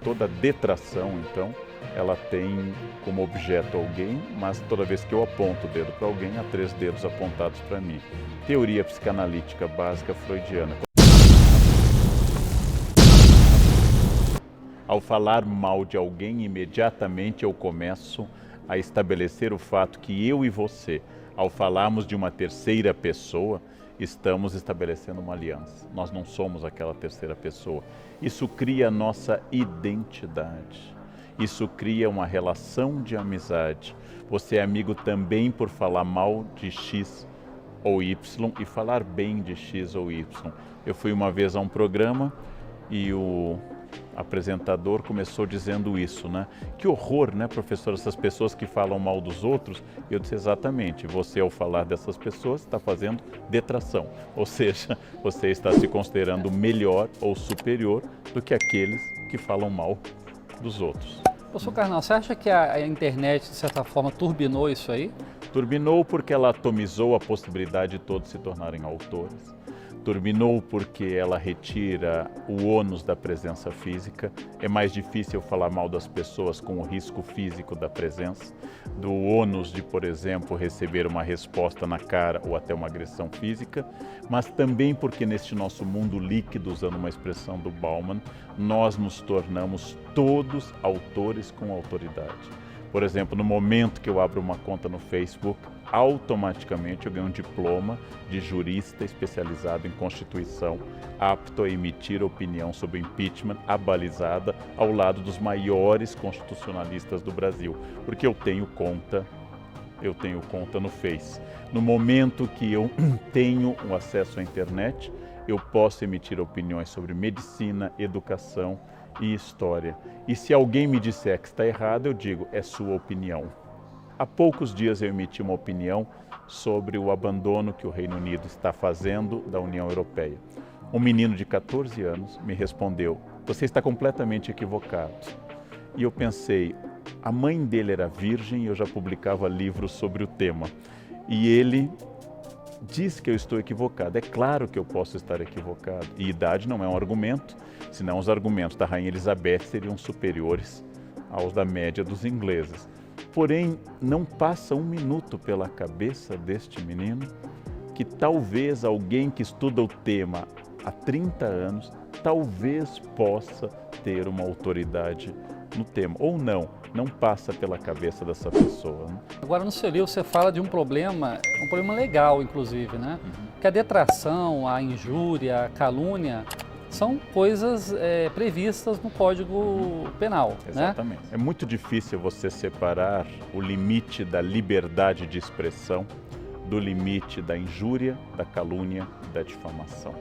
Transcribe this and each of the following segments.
Toda detração, então, ela tem como objeto alguém, mas toda vez que eu aponto o dedo para alguém, há 3 dedos apontados para mim. Teoria psicanalítica básica freudiana. Ao falar mal de alguém, imediatamente eu começo a estabelecer o fato que eu e você, ao falarmos de uma terceira pessoa, estamos estabelecendo uma aliança. Nós não somos aquela terceira pessoa. Isso cria a nossa identidade. Isso cria uma relação de amizade. Você é amigo também por falar mal de X ou Y e falar bem de X ou Y. Eu fui uma vez a um programa e o apresentador começou dizendo isso, né? Que horror, né, professor, essas pessoas que falam mal dos outros. Eu disse exatamente, você ao falar dessas pessoas está fazendo detração, ou seja, você está se considerando melhor ou superior do que aqueles que falam mal dos outros. Professor Karnal, você acha que a internet, de certa forma, turbinou isso aí? Turbinou porque ela atomizou a possibilidade de todos se tornarem autores. Turbinou porque ela retira o ônus da presença física. É mais difícil falar mal das pessoas com o risco físico da presença, do ônus de, por exemplo, receber uma resposta na cara ou até uma agressão física, mas também porque neste nosso mundo líquido, usando uma expressão do Bauman, nós nos tornamos todos autores com autoridade. Por exemplo, no momento que eu abro uma conta no Facebook, automaticamente eu ganho um diploma de jurista especializado em Constituição, apto a emitir opinião sobre impeachment abalizada ao lado dos maiores constitucionalistas do Brasil, porque eu tenho conta no Face. No momento que eu tenho o acesso à internet, eu posso emitir opiniões sobre medicina, educação e história. E se alguém me disser que está errado, eu digo, é sua opinião. Há poucos dias eu emiti uma opinião sobre o abandono que o Reino Unido está fazendo da União Europeia. Um menino de 14 anos me respondeu, você está completamente equivocado. E eu pensei, a mãe dele era virgem e eu já publicava livros sobre o tema. E ele diz que eu estou equivocado. É claro que eu posso estar equivocado. E idade não é um argumento, senão os argumentos da Rainha Elizabeth seriam superiores aos da média dos ingleses. Porém, não passa um minuto pela cabeça deste menino que talvez alguém que estuda o tema há 30 anos, talvez possa ter uma autoridade no tema. Ou não passa pela cabeça dessa pessoa. Né? Agora, no seu livro, você fala de um problema legal, inclusive, né? Que a detração, a injúria, a calúnia são coisas previstas no Código Penal. Exatamente. Né? É muito difícil você separar o limite da liberdade de expressão do limite da injúria, da calúnia e da difamação.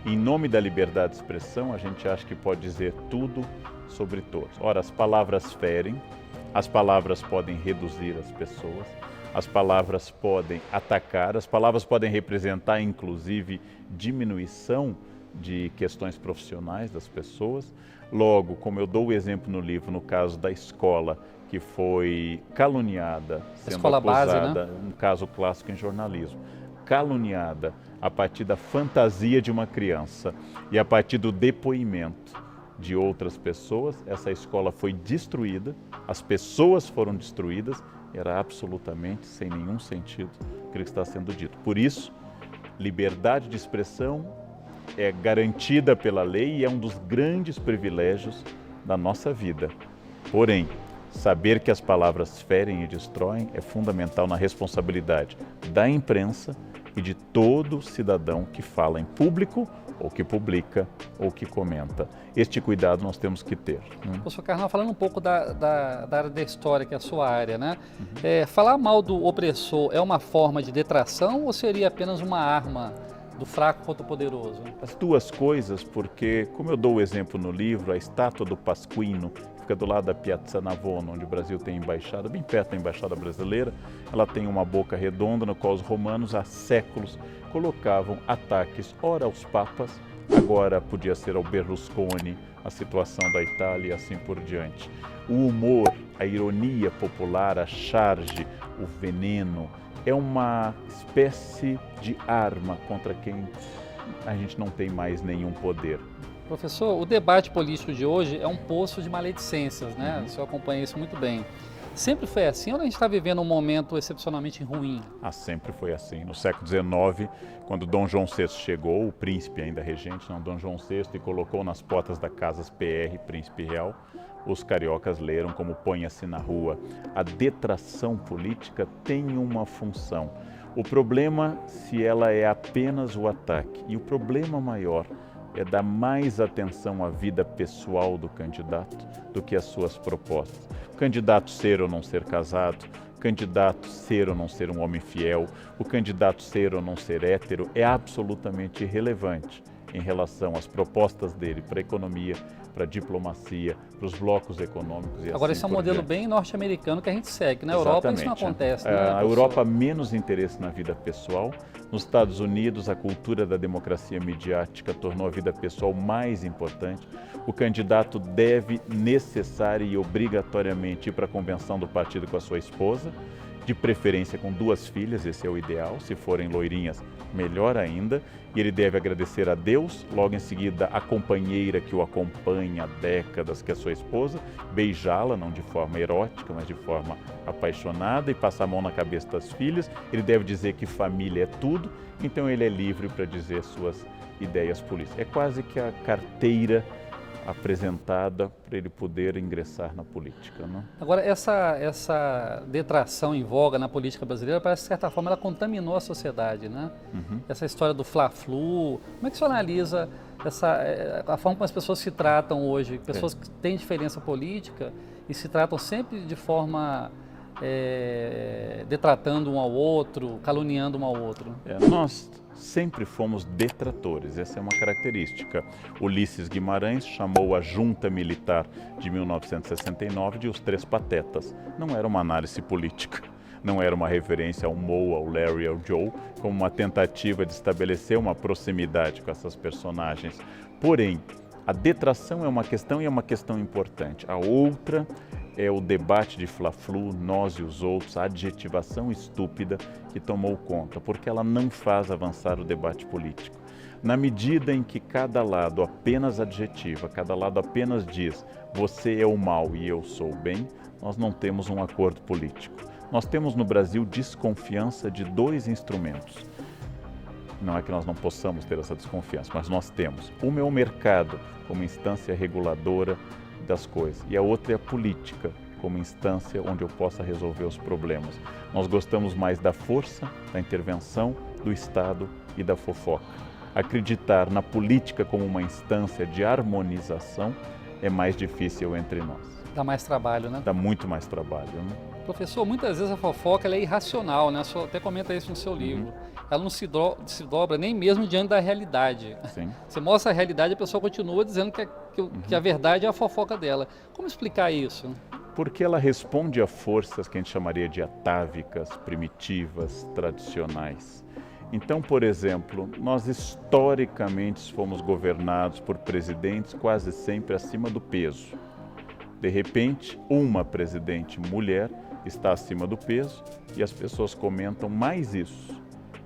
Em nome da liberdade de expressão, a gente acha que pode dizer tudo sobre todos. Ora, as palavras ferem, as palavras podem reduzir as pessoas, as palavras podem atacar, as palavras podem representar, inclusive, diminuição de questões profissionais das pessoas. Logo, como eu dou o exemplo no livro, no caso da escola, que foi caluniada, sendo escola acusada, base, né? Um caso clássico em jornalismo, caluniada a partir da fantasia de uma criança e a partir do depoimento de outras pessoas, essa escola foi destruída, as pessoas foram destruídas, era absolutamente sem nenhum sentido aquilo que está sendo dito. Por isso, liberdade de expressão é garantida pela lei e é um dos grandes privilégios da nossa vida. Porém, saber que as palavras ferem e destroem é fundamental na responsabilidade da imprensa e de todo cidadão que fala em público, ou que publica, ou que comenta. Este cuidado nós temos que ter. Professor Karnal, falando um pouco da área da história, que é a sua área, né? Falar mal do opressor é uma forma de detração ou seria apenas uma arma do fraco contra o poderoso? As duas coisas, porque, como eu dou o exemplo no livro, a estátua do Pasquino, que fica do lado da Piazza Navona, onde o Brasil tem embaixada, bem perto da embaixada brasileira, ela tem uma boca redonda, no qual os romanos há séculos colocavam ataques, ora aos papas, agora podia ser ao Berlusconi, a situação da Itália e assim por diante. O humor, a ironia popular, a charge, o veneno, é uma espécie de arma contra quem a gente não tem mais nenhum poder. Professor, o debate político de hoje é um poço de maledicências, né? O senhor acompanha isso muito bem. Sempre foi assim ou a gente está vivendo um momento excepcionalmente ruim? Sempre foi assim. No século XIX, quando Dom João VI chegou, o príncipe ainda regente, não Dom João VI, e colocou nas portas da Casas PR, Príncipe Real, os cariocas leram como ponha-se na rua. A detração política tem uma função. O problema se ela é apenas o ataque. E o problema maior é dar mais atenção à vida pessoal do candidato do que às suas propostas. O candidato ser ou não ser casado, o candidato ser ou não ser um homem fiel, o candidato ser ou não ser hétero é absolutamente irrelevante em relação às propostas dele para a economia, para a diplomacia, para os blocos econômicos e Agora, assim esse é um por modelo diante. bem norte-americano que a gente segue. Na Europa isso não acontece, né, A professor? Europa menos interesse na vida pessoal. Nos Estados Unidos, a cultura da democracia midiática tornou a vida pessoal mais importante. O candidato deve necessária e obrigatoriamente ir para a convenção do partido com a sua esposa, de preferência com 2 filhas, esse é o ideal. Se forem loirinhas, melhor ainda. E ele deve agradecer a Deus, logo em seguida a companheira que o acompanha há décadas, que é a sua esposa, beijá-la, não de forma erótica, mas de forma apaixonada, e passar a mão na cabeça das filhas. Ele deve dizer que família é tudo, então ele é livre para dizer suas ideias políticas. É quase que a carteira apresentada para ele poder ingressar na política, não? Agora, essa detração em voga na política brasileira, parece que, de certa forma, ela contaminou a sociedade, né? Essa história do Fla-Flu, como é que o senhor analisa a forma como as pessoas se tratam hoje? Pessoas que têm diferença política e se tratam sempre de forma detratando um ao outro, caluniando um ao outro. Nós sempre fomos detratores, essa é uma característica. Ulisses Guimarães chamou a junta militar de 1969 de os 3 patetas. Não era uma análise política, não era uma referência ao Moe, ao Larry, ao Joe, como uma tentativa de estabelecer uma proximidade com essas personagens. Porém, a detração é uma questão e é uma questão importante. A outra é o debate de Fla-Flu, nós e os outros, a adjetivação estúpida que tomou conta, porque ela não faz avançar o debate político. Na medida em que cada lado apenas adjetiva, cada lado apenas diz você é o mal e eu sou o bem, nós não temos um acordo político. Nós temos no Brasil desconfiança de 2 instrumentos. Não é que nós não possamos ter essa desconfiança, mas nós temos. Uma é o mercado como instância reguladora das coisas, e a outra é a política como instância onde eu possa resolver os problemas. Nós gostamos mais da força, da intervenção, do Estado e da fofoca. Acreditar na política como uma instância de harmonização é mais difícil entre nós. Dá mais trabalho, né? Dá muito mais trabalho, né? Professor, muitas vezes a fofoca ela é irracional, né? O senhor até comenta isso no seu livro. Ela não se dobra nem mesmo diante da realidade. Sim. Você mostra a realidade e a pessoa continua dizendo que a verdade é a fofoca dela. Como explicar isso? Porque ela responde a forças que a gente chamaria de atávicas, primitivas, tradicionais. Então, por exemplo, nós historicamente fomos governados por presidentes quase sempre acima do peso. De repente, uma presidente mulher está acima do peso e as pessoas comentam mais isso,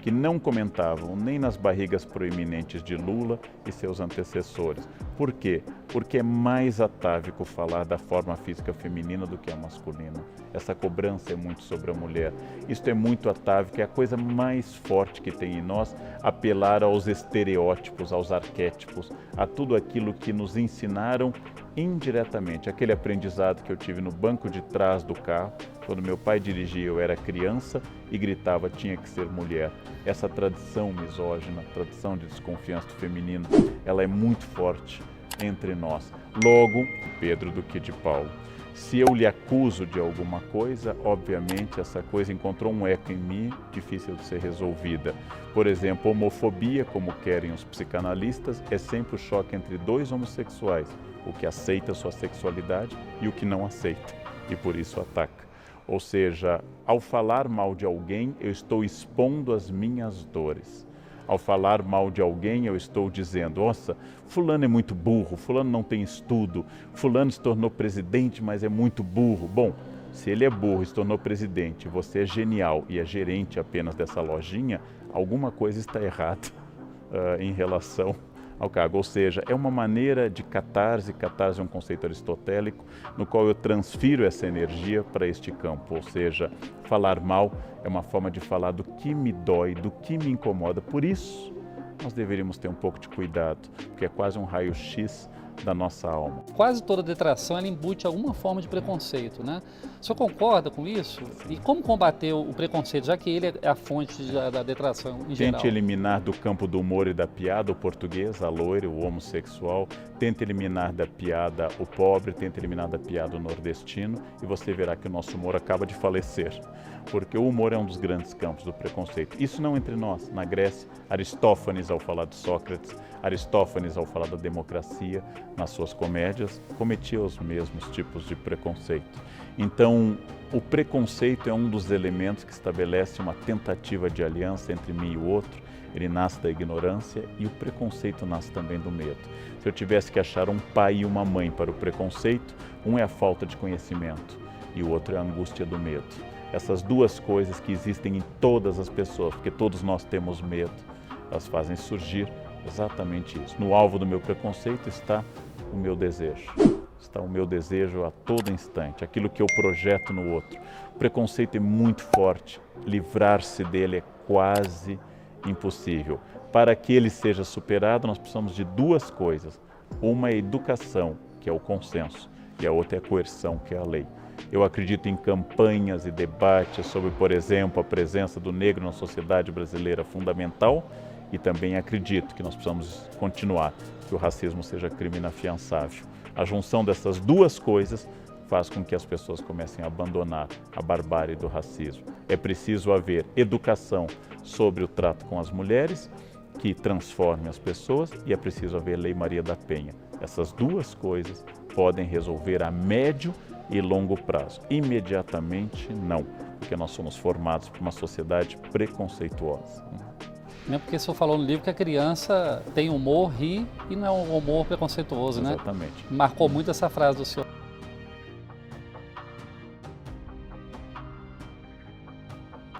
que não comentavam nem nas barrigas proeminentes de Lula e seus antecessores. Por quê? Porque é mais atávico falar da forma física feminina do que a masculina. Essa cobrança é muito sobre a mulher. Isto é muito atávico, é a coisa mais forte que tem em nós, apelar aos estereótipos, aos arquétipos, a tudo aquilo que nos ensinaram indiretamente. Aquele aprendizado que eu tive no banco de trás do carro, quando meu pai dirigia, eu era criança e gritava, tinha que ser mulher. Essa tradição misógina, tradição de desconfiança do feminino, ela é muito forte entre nós. Logo, Pedro do que de Paulo. Se eu lhe acuso de alguma coisa, obviamente essa coisa encontrou um eco em mim, difícil de ser resolvida. Por exemplo, homofobia, como querem os psicanalistas, é sempre o choque entre 2 homossexuais, o que aceita sua sexualidade e o que não aceita, e por isso ataca. Ou seja, ao falar mal de alguém, eu estou expondo as minhas dores. Ao falar mal de alguém, eu estou dizendo, nossa, fulano é muito burro, fulano não tem estudo, fulano se tornou presidente, mas é muito burro. Bom, se ele é burro e se tornou presidente, você é genial e é gerente apenas dessa lojinha, alguma coisa está errada em relação ao cargo. Ou seja, é uma maneira de catarse. Catarse é um conceito aristotélico no qual eu transfiro essa energia para este campo. Ou seja, falar mal é uma forma de falar do que me dói, do que me incomoda. Por isso, nós deveríamos ter um pouco de cuidado, porque é quase um raio-x da nossa alma. Quase toda detração ela embute alguma forma de preconceito, né? O senhor concorda com isso? E como combater o preconceito, já que ele é a fonte da detração em geral? Tente eliminar do campo do humor e da piada o português, a loira, o homossexual. Tente eliminar da piada o pobre, tente eliminar da piada o nordestino e você verá que o nosso humor acaba de falecer. Porque o humor é um dos grandes campos do preconceito. Isso não entre nós. Na Grécia, Aristófanes, ao falar de Sócrates, Aristófanes, ao falar da democracia, nas suas comédias, cometia os mesmos tipos de preconceito. Então, o preconceito é um dos elementos que estabelece uma tentativa de aliança entre mim e o outro. Ele nasce da ignorância e o preconceito nasce também do medo. Se eu tivesse que achar um pai e uma mãe para o preconceito, um é a falta de conhecimento e o outro é a angústia do medo. Essas duas coisas que existem em todas as pessoas, porque todos nós temos medo, elas fazem surgir exatamente isso. No alvo do meu preconceito está o meu desejo. Está o meu desejo a todo instante, aquilo que eu projeto no outro. O preconceito é muito forte, livrar-se dele é quase impossível. Para que ele seja superado, nós precisamos de duas coisas. Uma é a educação, que é o consenso, e a outra é a coerção, que é a lei. Eu acredito em campanhas e debates sobre, por exemplo, a presença do negro na sociedade brasileira fundamental e também acredito que nós precisamos continuar, que o racismo seja crime inafiançável. A junção dessas duas coisas faz com que as pessoas comecem a abandonar a barbárie do racismo. É preciso haver educação sobre o trato com as mulheres, que transforme as pessoas, e é preciso haver Lei Maria da Penha. Essas duas coisas podem resolver a médio e longo prazo. Imediatamente, não, porque nós somos formados por uma sociedade preconceituosa. Mesmo porque o senhor falou no livro que a criança tem humor, ri e não é um humor preconceituoso, né? Exatamente. Marcou muito essa frase do senhor.